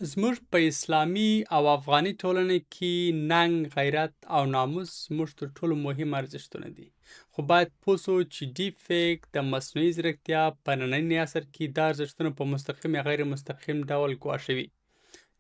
زموږ په اسلامي او افغاني ټولنه کې ننګ، غیرت او ناموس زموږ تر ټولو مهم ارزښتونه دي. خو باید پوه سو چې ډیپ فیک د مصنوعي ځیرکتیا په ننني عصر کې دا ارزښتونه په مستقیم یا غیر مستقیم ډول ګواښوي.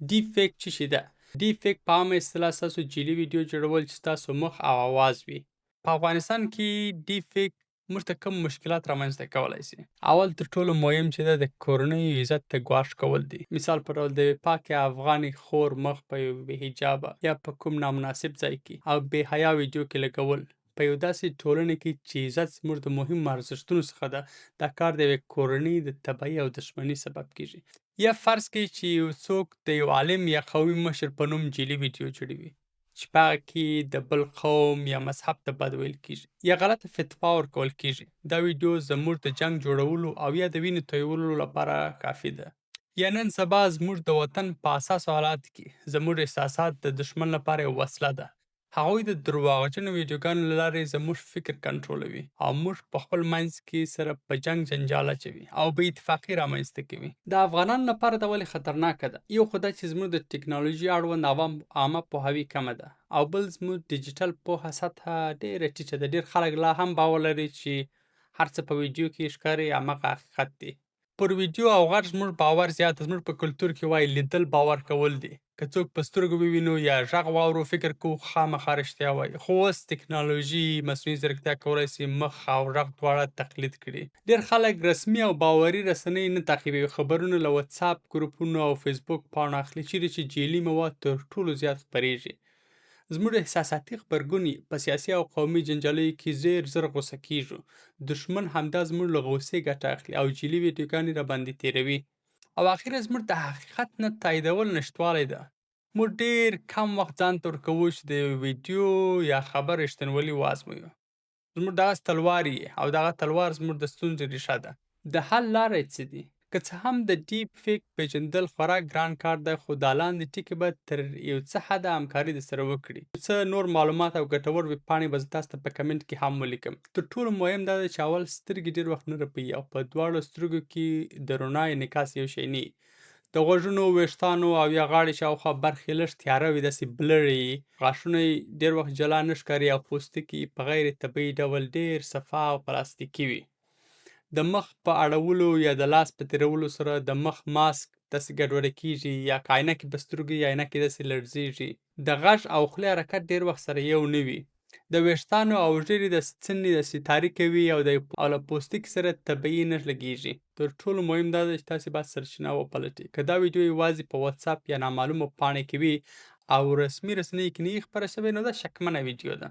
ډیپ فیک څه شي ده؟ ډیپ فیک په عامه اصطلاح ستاسو جعلي ویډیو جوړول چې ستاسو مخ او آواز وي. په افغانستان کې ډیپ فیک موږ ته کوم مشکلات رامنځته کولی شي؟ اول تر ټولو مهم چې ده د کورنیو عزت ته ګواښ کول دي. مثال په ډول د یوې پاکې افغانې خور مخ په یو بې حجابه یا په کوم نامناسب ځای کې او بې حیا ویډیو کې لګول. په یو داسې ټولنه کې چې عزت زموږ د مهمو ارزښتونو څخه ده، دا کار د یوې کورنۍ د تباهي او دښمنۍ سبب کیږي. یا فرض کړئ چې یو څوک د یو عالم یا قومي مشر په نوم جعلي ویډیو جوړوي چې په هغه کې د بل قوم یا مذهب ته بد ویل کیږي یا غلطه فتوا ورکول کیږي. دا ویډیو زموږ د جنګ جوړولو او یا د وینې تویولو لپاره کافي ده. یا نن سبا زموږ د وطن په اساسو حالاتو کې زموږ احساسات د دښمن لپاره یو وسله ده. هغوی د درواغجنو ویډیوګانو له لارې زموږ فکر کنټرولوي او موږ په خپل منځ کې سره په جنګ جنجال اچوي او بې اتفاقي رامنځته کوي. د افغانانو لپاره دا ولې خطرناکه ده؟ یو خو دا چې زموږ د ټکنالوژي اړوند عامه پوهاوي کمه ده، او بل زموږ ډیجیټل پوهه سطحه ډېره ټیټه ده. ډېر خلک لا هم باور لري چې هر څه په ویډیو کې ښکاري همغه حقیقت دی. پر ویډیو او غږ زموږ باور زیات ده. زموږ په کلتور کې وایي لیدل باور کول دي. که څوک په سترګو ووینو یا غږ واورو فکر کوو خامخا رښتیا وایي. خو اوس ټکنالوژي مصنوعي ځیرکتیا کولی شي مخ او غږ دواړه تقلید کړي. ډېر خلک رسمي او باوري رسنۍ نه تعقیبوي. خبرونه له واتساپ ګروپونو او فیسبوک پاڼو اخلي چیرې چې جعلي مواد تر ټولو زیات خپریږي. زموږ احساساتي غبرګون په سیاسي او قومي جنجالیو کې ژر غوسه کیږو. دښمن همدا زموږ له غوسې ګټه اخلي او جعلي ویډیوګانې راباندې تیروي. او اخیرا زموږ د حقیقت نه تاییدول نشتوالی ده. موږ ډېر کم وخت ځان ته ورکوو چې د ویډیو یا خبر رښتینولي وازمویو. زموږ دغسې تلوار یې او دغه تلوار زموږ د ستونزې ریښه ده. د حل لاره یې څه دي؟ که څه هم د ډیپ فیک پیژندل خورا ګران کار دی، خو دا لاندې ټکي به تر یو څه حده همکاري درسره وکړي. څه نور معلومات او ګټور ویبپاڼې به زه تاسو ته په کمنټ کې هم ولیکم. تر ټولو مهم دا دی چې اول سترګې ډېر وخت نه رپوي او په دواړو سترګو کې د رڼا انعکاس یو شی نه وي. د غوږونو، ویښتانو او یا غاړې شاوخوا برخې لږ تیاره وي، داسې بلرې وي. غاښونه یې ډېر وخت جلا نه ښکاري او پوستکي په غیر طبیعي ډول ډېر صفا او پلاستیکي وي. د مخ په اړولو یا د لاس په تیرولو سره د مخ ماسک داسې ګډوډه کیږي یا که عینکې په سترګو یا عینکې داسې لړزیږي. د غږ او خولې حرکت ډېر وخت سره یو نه وي. د ویښتانو او ږیرې د څنډې داسې تاریکه وي او له پوستکي سره طبیعي نه لګیږي. تر ټولو مهم دا ده چې تاسې باید سرچینه وپلټئ. که دا ویډیو یوازې په واتساپ یا نامعلومه پاڼې کې وي او رسمي رسنیو کې نه وي خپره شوې، نو دا شکمنه ویډیو ده.